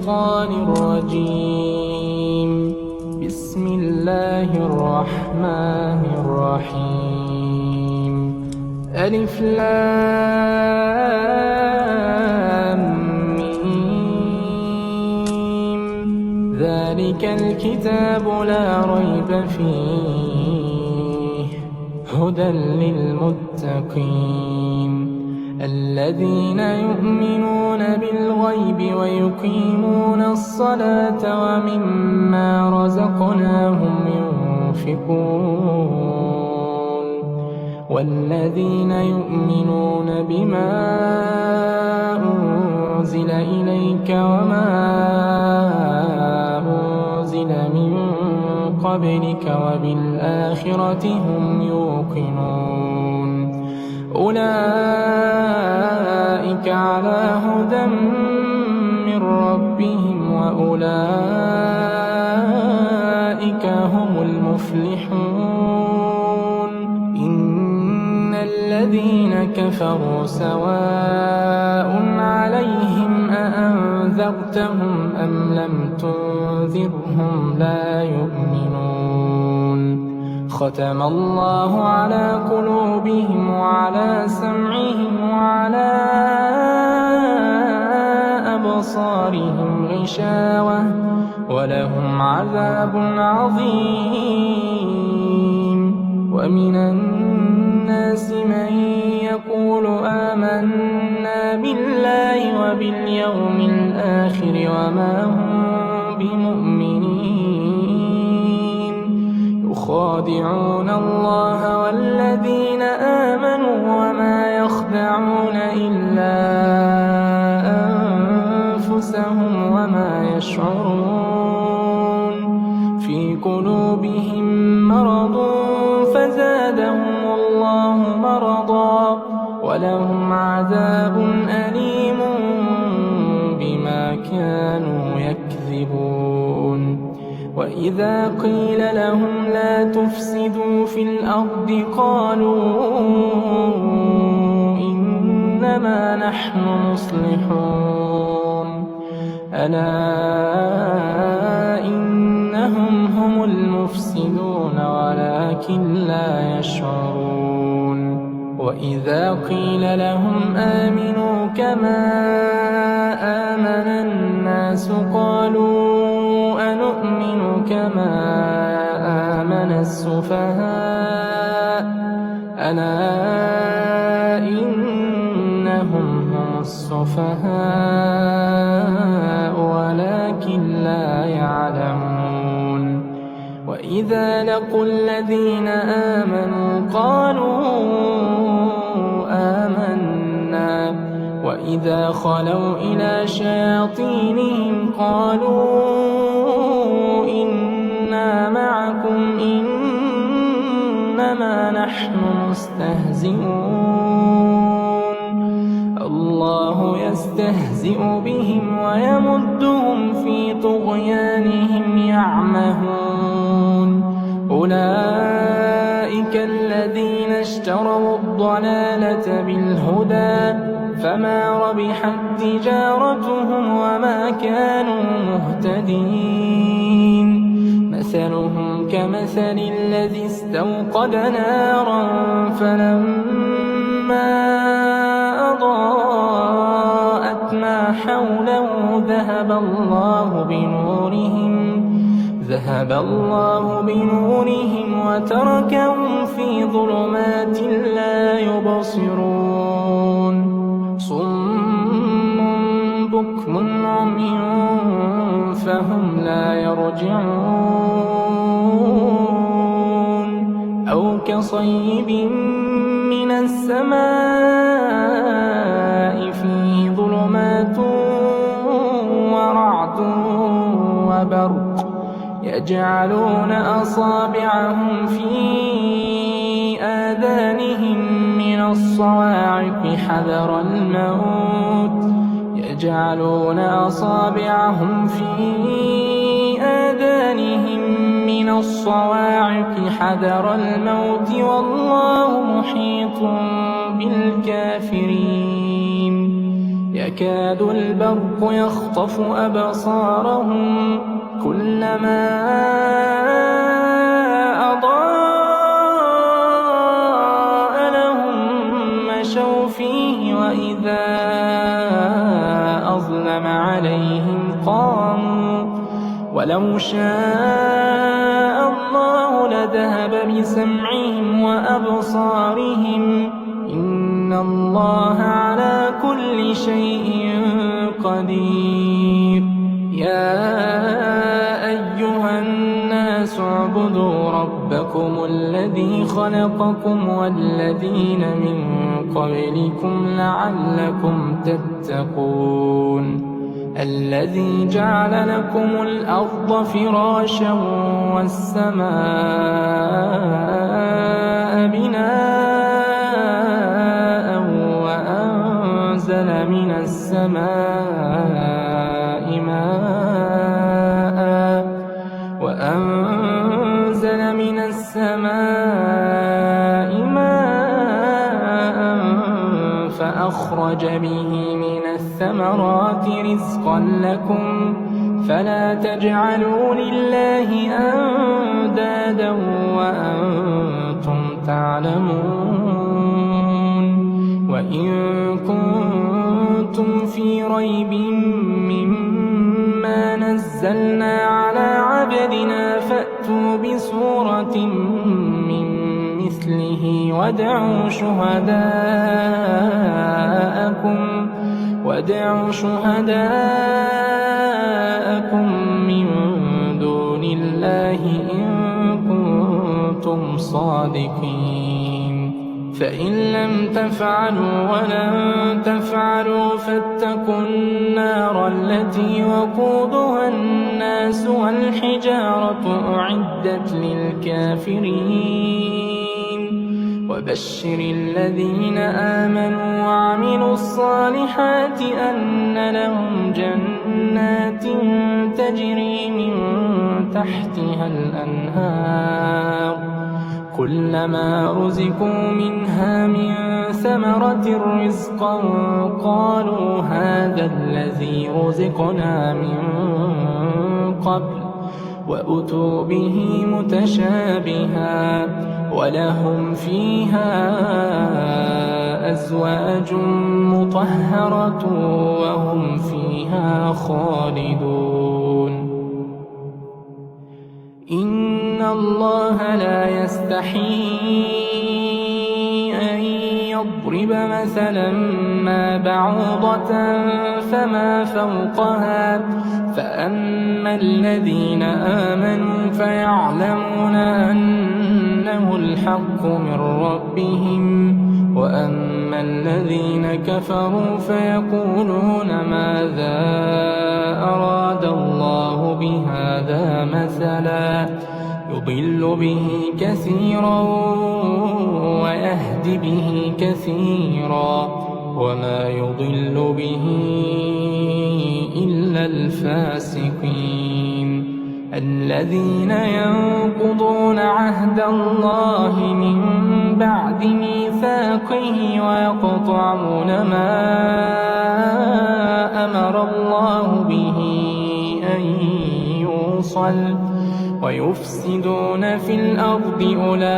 الشيطان الرجيم. بسم الله الرحمن الرحيم. ألف لام ميم. ذلك الكتاب لا ريب فيه هدى للمتقين الذين يؤمنون بالغيب ويقيمون الصلاة ومما رزقناهم ينفقون والذين يؤمنون بما أنزل إليك وما أنزل من قبلك وبالآخرة هم يوقنون أولئك على هدى من ربهم وأولئك هم المفلحون. إن الذين كفروا سواء عليهم أأنذرتهم أم لم تنذرهم لا يؤمنون. ختم الله على قلوبهم وعلى سمعهم وعلى أبصارهم غشاوة ولهم عذاب عظيم. ومن الناس من يقول آمنا بالله وباليوم الآخر وما هم بمؤمنين يخادعون الله والذين آمنوا وما يخدعون إلا أنفسهم وما يشعرون. في قلوبهم مرض فزادهم الله مرضا ولهم عذاب أليم بما كانوا يكذبون. وإذا قيل لهم لا تفسدوا في الأرض قالوا إنما نحن مصلحون ألا إنهم هم المفسدون ولكن لا يشعرون. وإذا قيل لهم آمنوا كما آمن الناس قالوا أنؤمن كما آمن السفهاء ألا إنهم هم السفهاء ولكن لا يعلمون. وإذا لقوا الذين آمنوا قالوا آمنا وإذا خلوا إلى شياطينهم قالوا إنا معكم إنما نحن مستهزئون. الله يستهزئ بهم ويمدهم في طغيانهم يعمهون. أولئك الذين اشتروا الضلالة بالهدى فما ربحت تجارتهم وما كانوا مهتدين. مثلهم كمثل الذي استوقد نارا فلما أضاءت ما حوله ذهب الله بنورهم وتركهم في ظلمات لا يبصرون. صم بكم عمي فهم لا يرجعون. أو كصيب من السماء فيه ظلمات ورعد وبرق يجعلون أصابعهم في آذانهم من الصواعق حذر الموت والله محيط بالكافرين. يكاد البرق يخطف أبصارهم كلما أضاء لهم مشوا فيه وإذا أظلم عليهم قاموا ولو شاء الله لذهب بسمعهم وأبصارهم إن الله على كل شيء قدير. يا أيها الناس اعبدوا ربكم الذي خلقكم والذين من قبلكم لعلكم تتقون الذي جعل لكم الأرض فراشا والسماء بناء وأنزل من السماء ماء فأخرج به من الثمرات رزقا لكم فلا تجعلوا لله أندادا وأنتم تعلمون. وإن كنتم في ريب مما نزلنا على عبدنا فأتوا بسورة من مثله وادعوا شهداءكم من دون الله إن كنتم صادقين. فإن لم تفعلوا ولن تفعلوا فاتقوا النار التي وقودها الناس والحجارة أعدت للكافرين. وبشر الذين آمنوا وعملوا الصالحات أن لهم جنات تجري من تحتها الأنهار كلما رزقوا منها من ثمرة رزقا قالوا هذا الذي رزقنا من قبل وأتوا به متشابها ولهم فيها أزواج مطهرة وهم فيها خالدون. إن الله لا يستحيي أن يضرب مثلا ما بعوضة فما فوقها فأما الذين آمنوا فيعلمون أنه الحق من ربهم وأما الذين كفروا فيقولون ماذا أراد الله بهذا مثلا يضل به كثيرا ويهدي به كثيرا وما يضل به إلا الفاسقين الذين ينقضون عهد الله من بعد ميثاقه ويقطعون ما أمر الله به أن يوصل ويفسدون في الأرض أولئك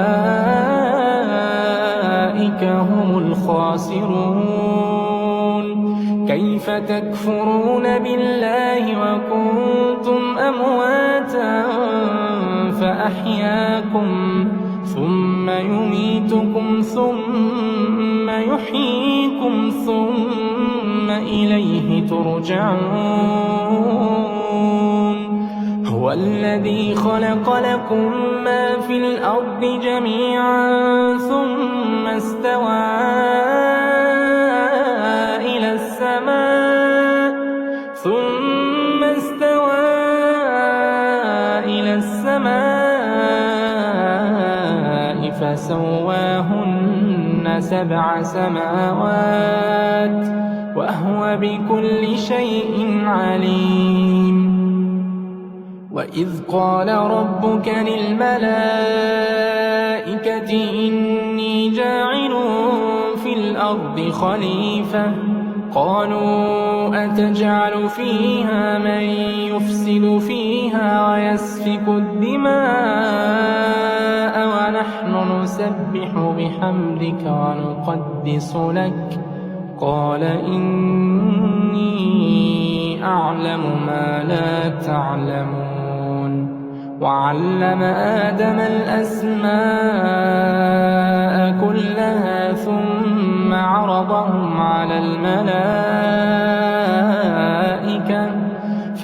هم الخاسرون. كيف تكفرون بالله وكنتم أمواتا فأحياكم ثم يميتكم ثم يحييكم ثم إليه ترجعون. هو الذي خلق لكم ما في الأرض جميعا ثم استوى إلى السماء فسواهن 7 سماوات وهو بكل شيء عليم. وإذ قال ربك للملائكة إني جاعل في الأرض خليفة قالوا أتجعل فيها من يفسد فيها ويسفك الدماء ونحن نسبح بحمدك ونقدس لك؟ قال إني أعلم ما لا تعلمون. وعلم آدم الأسماء كلها ثم عرضهم على الملائكة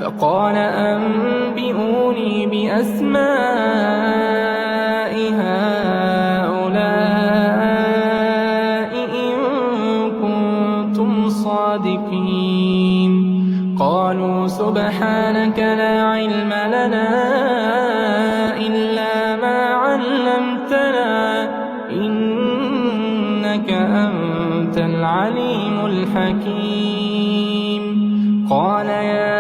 فقال أنبئوني بأسماء هؤلاء إن كنتم صادقين. قالوا سبحانك لا علم لنا إلا ما علمتنا إنك أنت العليم الحكيم. قال يا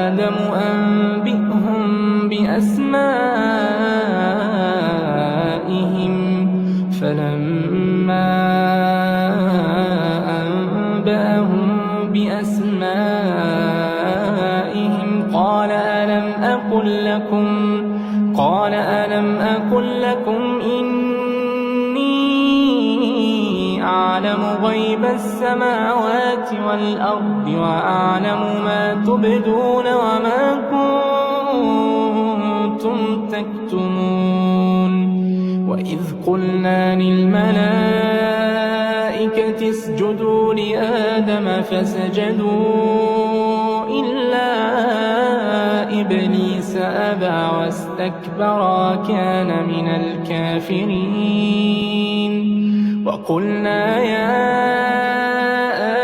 آدم أنبئهم بأسمائهم فلما أنبأهم بأسمائهم قال ألم أقل لكم إني أعلم غيب السماوات والأرض وأعلم ما تبدون وما كنتم تكتمون. وإذ قلنا للملائكة اسجدوا لآدم فسجدوا إلا إبليس أبى واستكبر وكان من الكافرين. وقلنا يا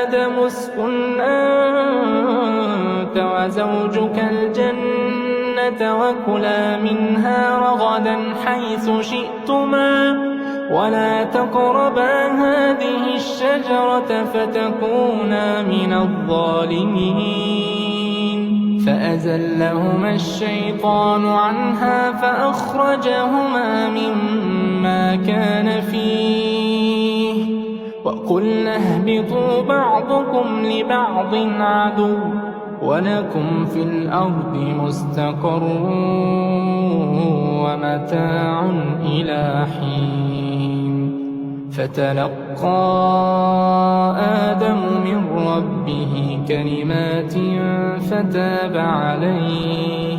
آدم اسكن أنت وزوجك الجنة وكلا منها رغدا حيث شئتما ولا تقربا هذه الشجرة فتكونا من الظالمين. فأزلهما الشيطان عنها فأخرجهما مما كان فيه وقلنا اهبطوا بعضكم لبعض عدو ولكم في الأرض مستقر ومتاع إلى حين. فتلقى آدم من ربه كلمات فتاب عليه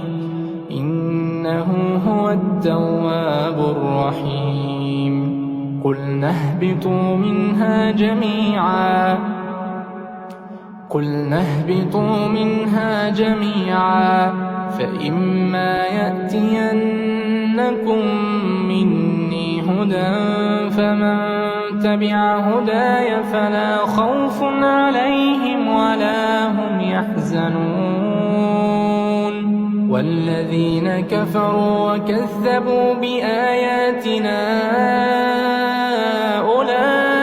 إنه هو التواب الرحيم. قلنا اهبطوا منها جميعا فإما يأتينكم مني هدى فمن تبع هداي فلا خوف عليهم ولا هم يحزنون. والذين كفروا وكذبوا بآياتنا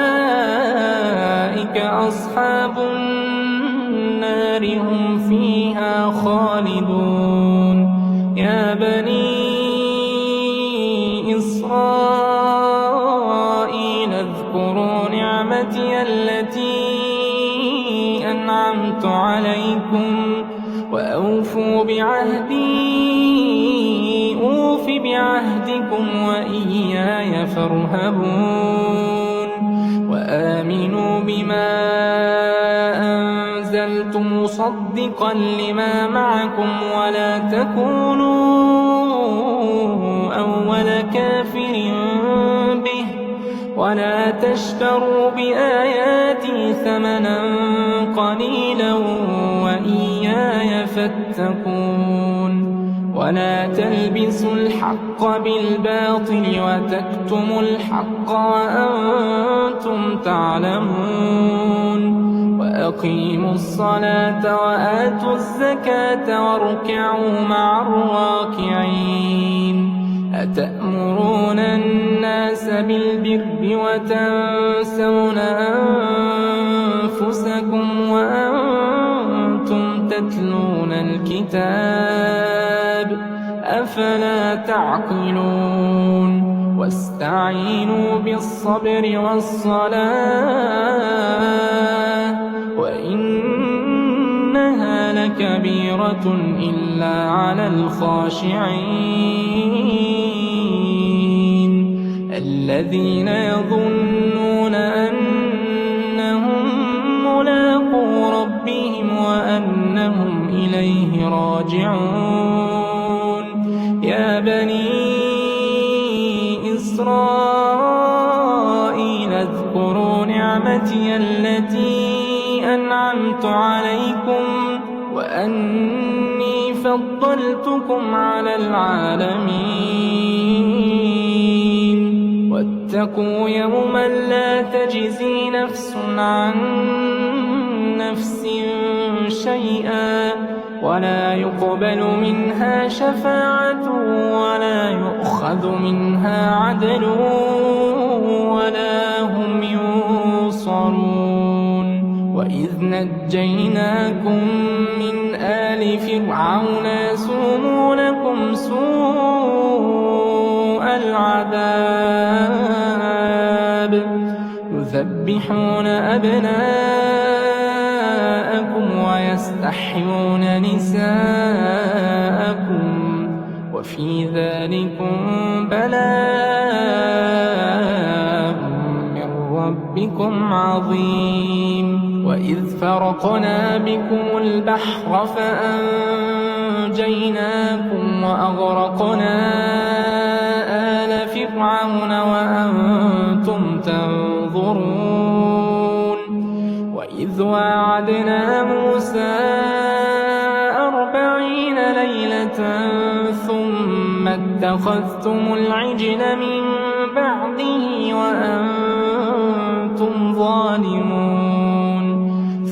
أولئك أصحاب النار هم فيها خالدون. يا بني إسرائيل اذكروا نعمتي التي أنعمت عليكم وأوفوا بعهدي أوف بعهدكم وإياي فارهبون. وآمنوا بما أنزلت مصدقا لما معكم ولا تكونوا أول كافر به ولا تشتروا بآياتي ثمنا قليلا وإياي فاتقون. ولا تلبسوا الحق بالباطل وتكتموا الحق وأنتم تعلمون. وأقيموا الصلاة وآتوا الزكاة واركعوا مع الراكعين. أتأمرون الناس بالبر وتنسون أنفسكم وأنتم تتلون الكتاب أفلا تعقلون. واستعينوا بالصبر والصلاة وإن لكبيرة إلا على الخاشعين الذين يظنون أنهم ملاقو ربهم وأنهم إليه راجعون يا بني إسرائيل اذكروا نعمتي التي أنعمت عليكم وأني فضلتكم على العالمين واتقوا يوما لا تجزي نفس عن نفس شيئا ولا يقبل منها شفاعة ولا يؤخذ منها عدل ولا هم ينصرون وإذ نجيناكم من آل فرعون يسومونكم سوء العذاب يذبحون أبناءكم ويستحيون نساءكم وفي ذلكم بلاء من ربكم عظيم وإذ فرقنا بكم البحر فأنجيناكم وأغرقنا آل فرعون وأنتم تنظرون وإذ واعدنا موسى 40 ليلة ثم اتخذتم العجل من بعده وأنتم ظالمون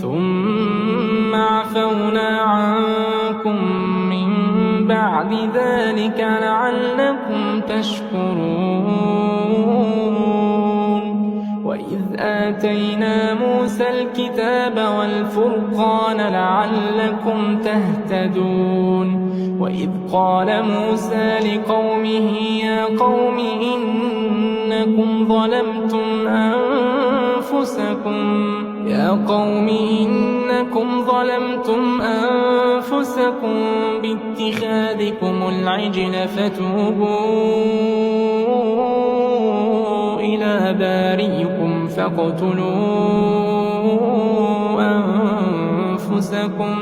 ثم عفونا عنكم من بعد ذلك لعلكم تشكرون وإذ آتينا موسى الكتاب والفرقان لعلكم تهتدون وإذ قال موسى لقومه يا قوم إنكم ظلمتم أنفسكم باتخاذكم العجل فتوبوا إلى بارئكم فاقتلوا أنفسكم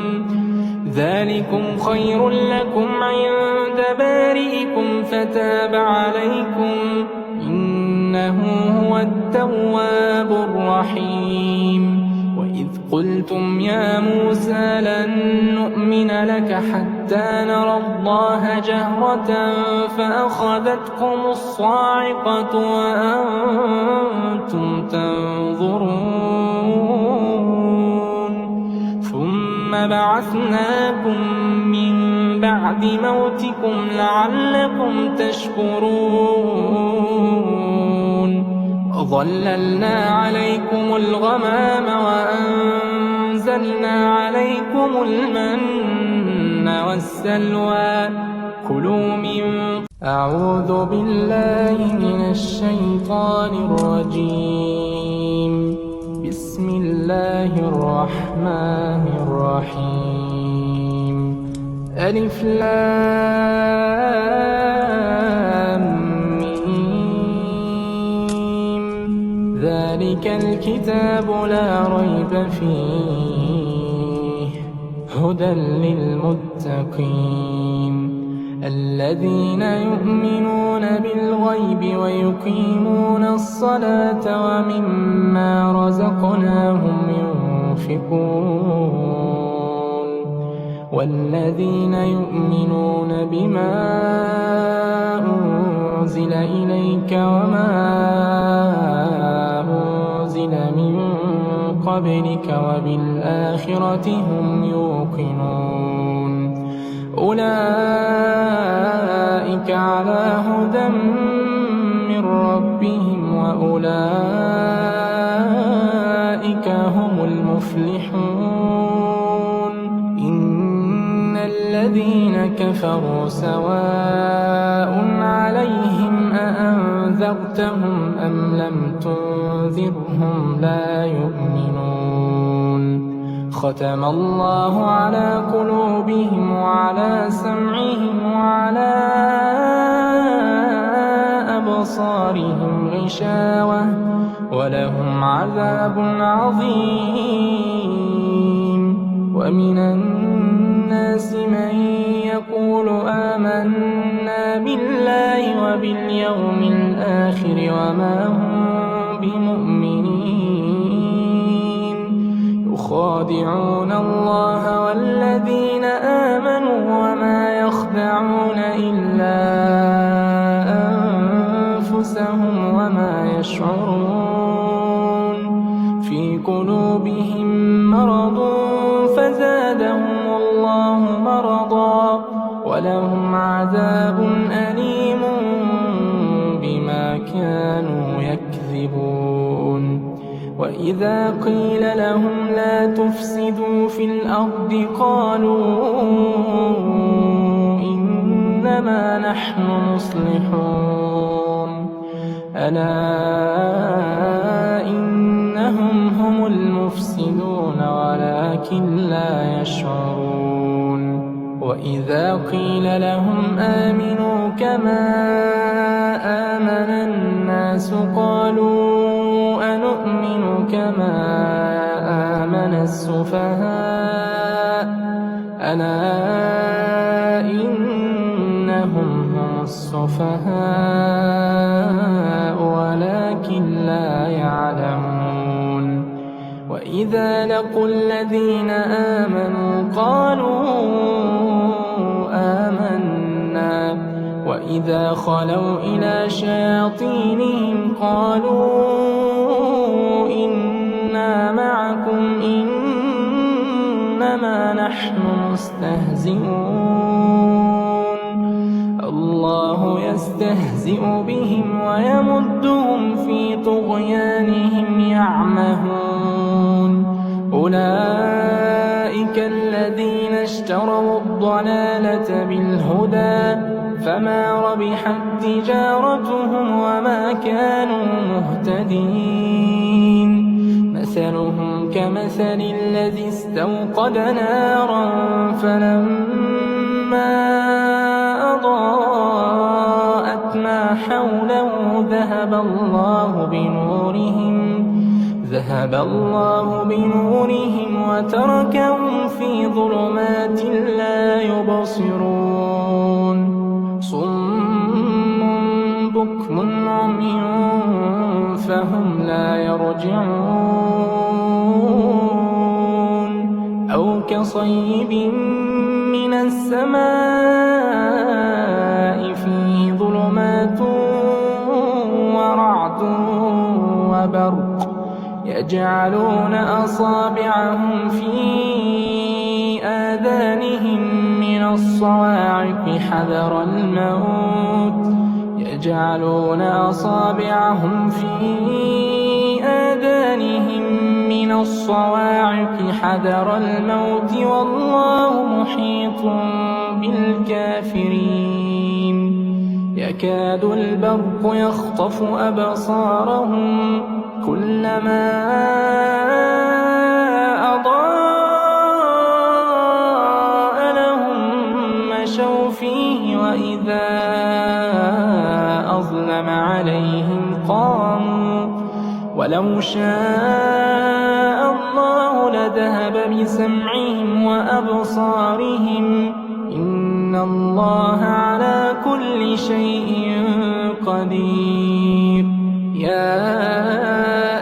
ذلكم خير لكم عند بارئكم فتاب عليكم إنه هو التواب الرحيم وإذ قلتم يا موسى لن نؤمن لك حتى نرى الله جهرة فأخذتكم الصاعقة وأنتم تنظرون ثم بعثناكم من بعد موتكم لعلكم تشكرون وظللنا عليكم الغمام وأنزلنا عليكم المن والسلوى كلوا من أعوذ بالله من الشيطان الرجيم بسم الله الرحمن الرحيم ألف لام ميم ذلك الكتاب لا ريب فيه هدى للمتقين الذين يؤمنون بالغيب ويقيمون الصلاة ومما رزقناهم ينفقون والذين يؤمنون بما أنزل إليك وما أنزل من قبلك وبالآخرة هم يوقنون أولئك على هدى من ربهم وأولئك هم المفلحون إن الذين كفروا سواء عليهم أأنذرتهم أم لم تنذرهم لا يؤمنون ختم الله على قلوبهم وعلى سمعهم وعلى أبصارهم غشاوة ولهم عذاب عظيم. ومن الناس من يقول آمنا بالله وباليوم الآخر وما هم بمؤمنين، يخادعون الله والذين آمنوا وما يخدعون إلا أنفسهم وما يشعرون. في قلوبهم مرض فزادهم الله مرضا ولهم عذاب أليم بما كانوا يكذبون. وإذا قيل لهم لا تفسدوا في الأرض قالوا إنما نحن مصلحون ألا إنهم هم المفسدون ولكن لا يشعرون. وإذا قيل لهم آمنوا كما آمن الناس قالوا أنؤمن كما آمن السفهاء ألا إنهم هم السفهاء ولكن لا يعلمون. وإذا لقوا الذين آمنوا قالوا آمنا وإذا خلوا إلى شياطينهم قالوا إنا معكم إنما نحن مستهزئون. الله يستهزئ بهم ويمدهم في طغيانهم يعمهون. أولئك الذين اشتروا الضلالة بالهدى فما ربحت تجارتهم وما كانوا مهتدين. مثلهم كمثل الذي استوقد نارا فلما أضاءت ما حوله ذهب الله بنورهم وتركهم في ظلمات لا يبصرون. صم بكم عمي فهم لا يرجعون. أو كصيب من السماء فيه ظلمات ورعد وبرق يجعلون أصابعهم في آذانهم من الصواعق حذر الموت والله محيط بالكافرين. يكاد البرق يخطف أبصارهم كلما أضاء لهم مشوا فيه وإذا أظلم عليهم قاموا. ولو شاء الله لذهب بسمعهم وأبصارهم إن الله على كل شيء قدير. يا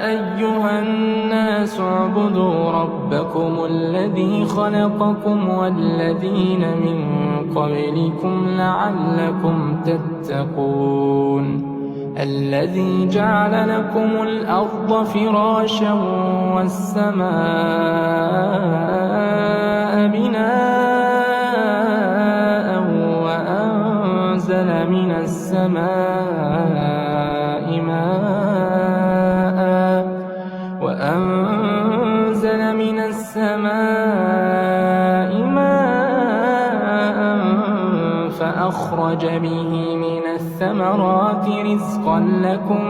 أيها الناس اعبدوا ربكم الذي خلقكم والذين من قبلكم لعلكم تتقون. الذي جعل لكم الأرض فراشا والسماء بناء وأنزل من السماء ماء فأخرج به من الثمرات رزقا لكم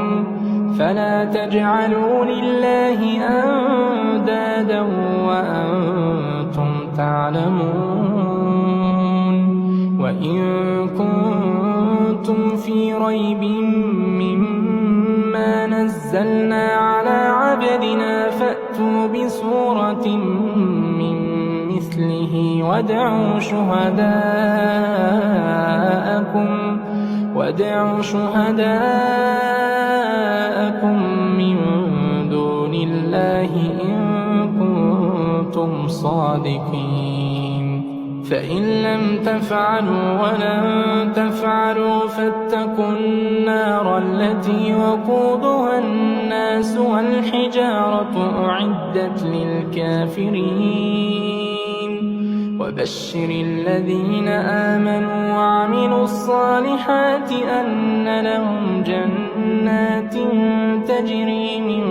فلا تجعلوا لله أندادا وأنتم تعلمون وإن كنتم في ريب مما نزلنا على عبدنا فأتوا بسورة من مثله وادعوا شهداءكم من دون الله إن كنتم صادقين فإن لم تفعلوا ولن تفعلوا فاتقوا النار التي وقودها الناس والحجارة أعدت للكافرين وبشر الذين آمنوا وعملوا الصالحات أن لهم جنات تجري من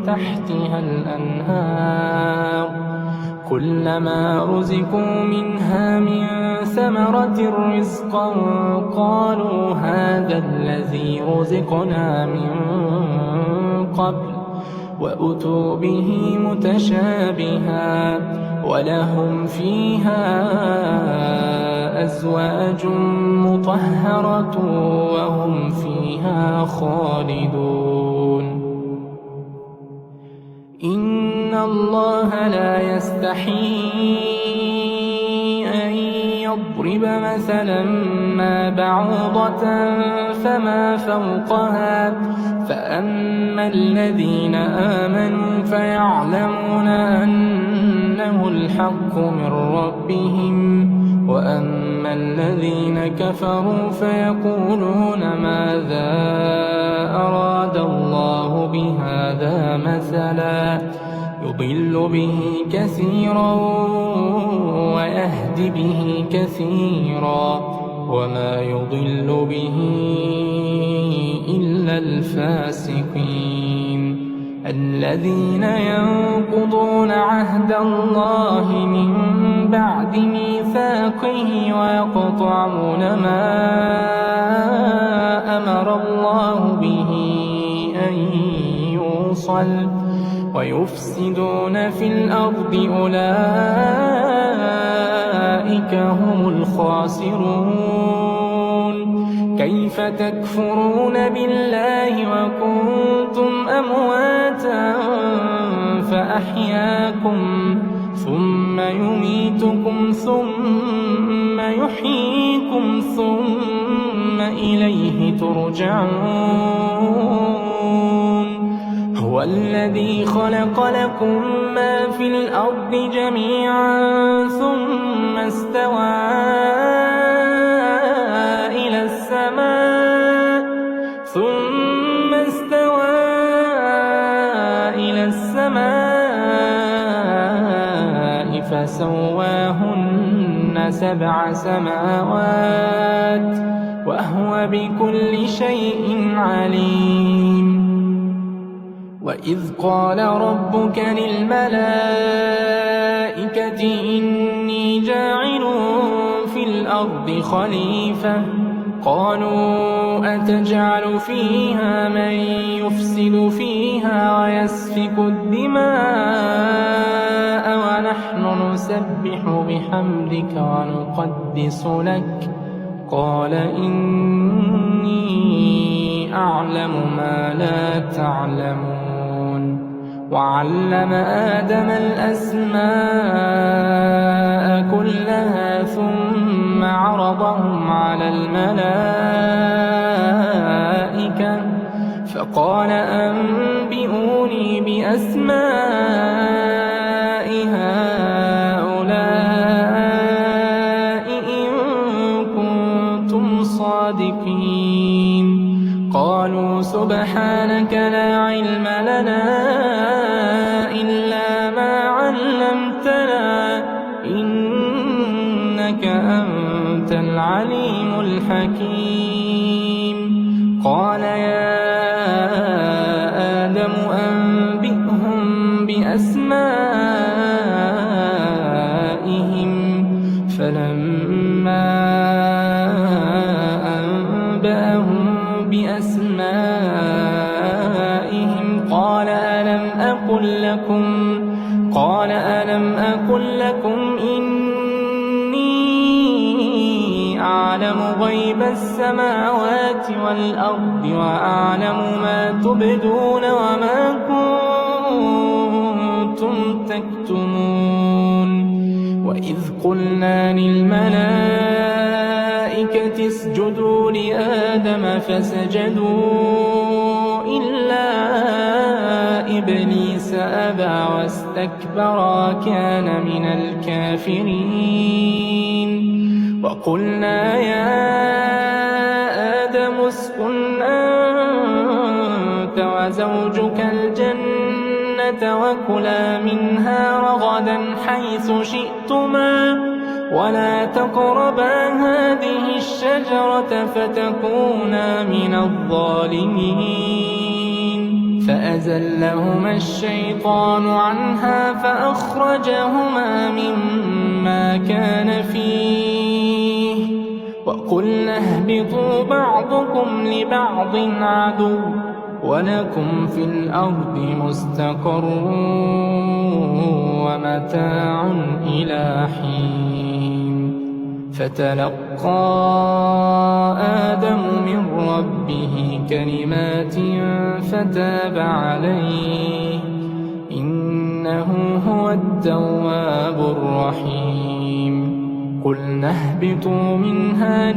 تحتها الأنهار كلما رزقوا منها من ثمرة رزقا قالوا هذا الذي رزقنا من قبل وأتوا به متشابها ولهم فيها أزواج مطهرة وهم فيها خالدون إن الله لا يستحيي أن يضرب مثلا ما بعوضة فما فوقها فأما الذين آمنوا فيعلمون أنه الحق من ربهم وأما الذين كفروا فيقولون ماذا أراد الله بهذا مثلا يضل به كثيرا ويهدي به كثيرا وما يضل به إلا الفاسقين الذين ينقضون عهد الله من بعد ميثاقه ويقطعون ما أمر الله به أن يوصل ويفسدون في الأرض أولئك هم الخاسرون كيف تكفرون بالله وكنتم أمواتا فأحياكم ثم يميتكم ثم يحييكم ثم إليه ترجعون هو الذي خلق لكم ما في الأرض جميعا ثم استوى إلى السماء فسواهن 7 سماوات وهو بكل شيء عليم وإذ قال ربك للملائكة إني جاعل في الأرض خليفة قالوا أتجعل فيها من يفسد فيها ويسفك الدماء ونحن نسبح بحمدك ونقدس لك قال إني أعلم ما لا تعلمون وعلم آدم الأسماء كلها ثم عرضهم على الملائكة فقال أنبئوني بأسماء هؤلاء إن كنتم صادقين قالوا سبحانك لا علم لنا إلا ما علمتنا إنك أنت العليم الحكيم قال يا آدم أنبئهم بأسمائهم فلما أنبأهم بأسمائهم ألم أقل لكم إني أعلم غيب السماوات والأرض وأعلم ما تبدون وما كنتم تكتمون. وإذ قلنا للملائكة اسجدوا لآدم فسجدوا إلا إبليس أبى واستكبر وكان من الكافرين. وقلنا يا آدم اسكن أنت وزوجك الجنة وكلا منها رغدا حيث شئتما ولا تقربا هذه الشجرة فتكونا من الظالمين. فأزلهما الشيطان عنها فأخرجهما مما كان فيه وقلنا اهبطوا بعضكم لبعض عدو ولكم في الأرض مستقر ومتاع إلى حين. فتلقى آدم من ربه كلمات فتاب عليه إنه هو التواب الرحيم. قلنا اهبطوا منها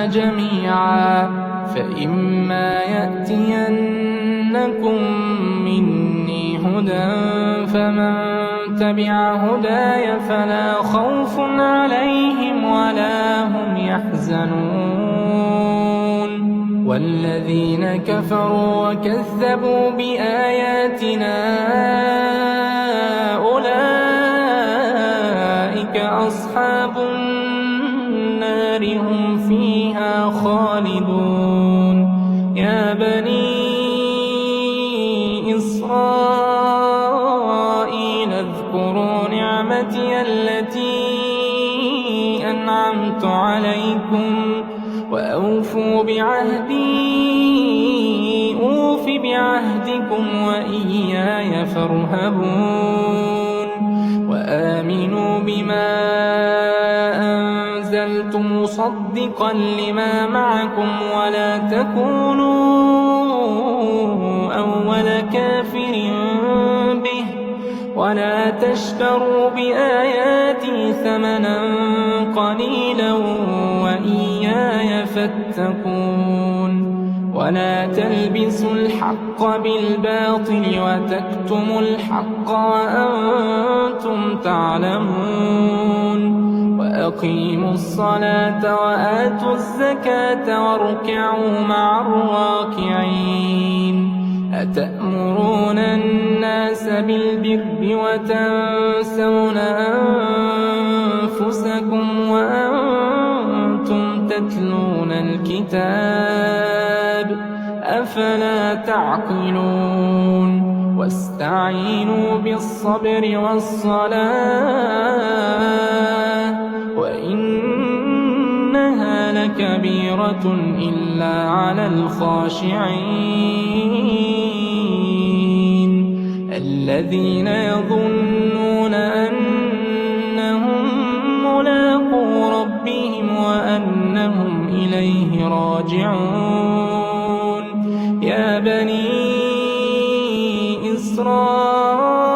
جميعا فإما يأتينكم مني هدى فمن تبع هداي فلا خوف عليهم ولا هم يحزنون. والذين كفروا وكذبوا بآياتنا أولئك أصحاب النار هم فيها خالدون. يا بني إسرائيل اذكروا نعمتي التي أنعمت عليكم وأوفوا بعهدي أوف بعهدكم وإياي فارهبون. وآمنوا بما أنزلت مصدقا لما معكم ولا تكونوا أول كافر به ولا تشتروا بآياتي ثمنا قليلا وإياي فاتقون. ولا تلبسوا الحق بالباطل وتكتموا الحق وأنتم تعلمون. وأقيموا الصلاة وآتوا الزكاة واركعوا مع الراكعين. أتأمرون الناس بالبر وتنسون أنفسكم وأنتم تتلون الكتاب أفلا تعقلون. واستعينوا بالصبر والصلاة وإنها لكبيرة إلا على الخاشعين الذين يظنون أنهم ملاقو ربهم وأنهم إليه راجعون. يا بني إسرائيل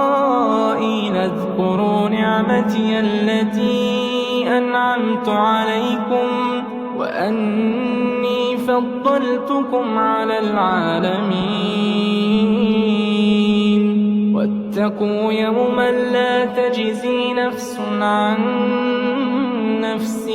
اذكروا نعمتي التي أنعمت عليكم وأني فضلتكم على العالمين. واتقوا يوما لا تجزي نفس عن نفس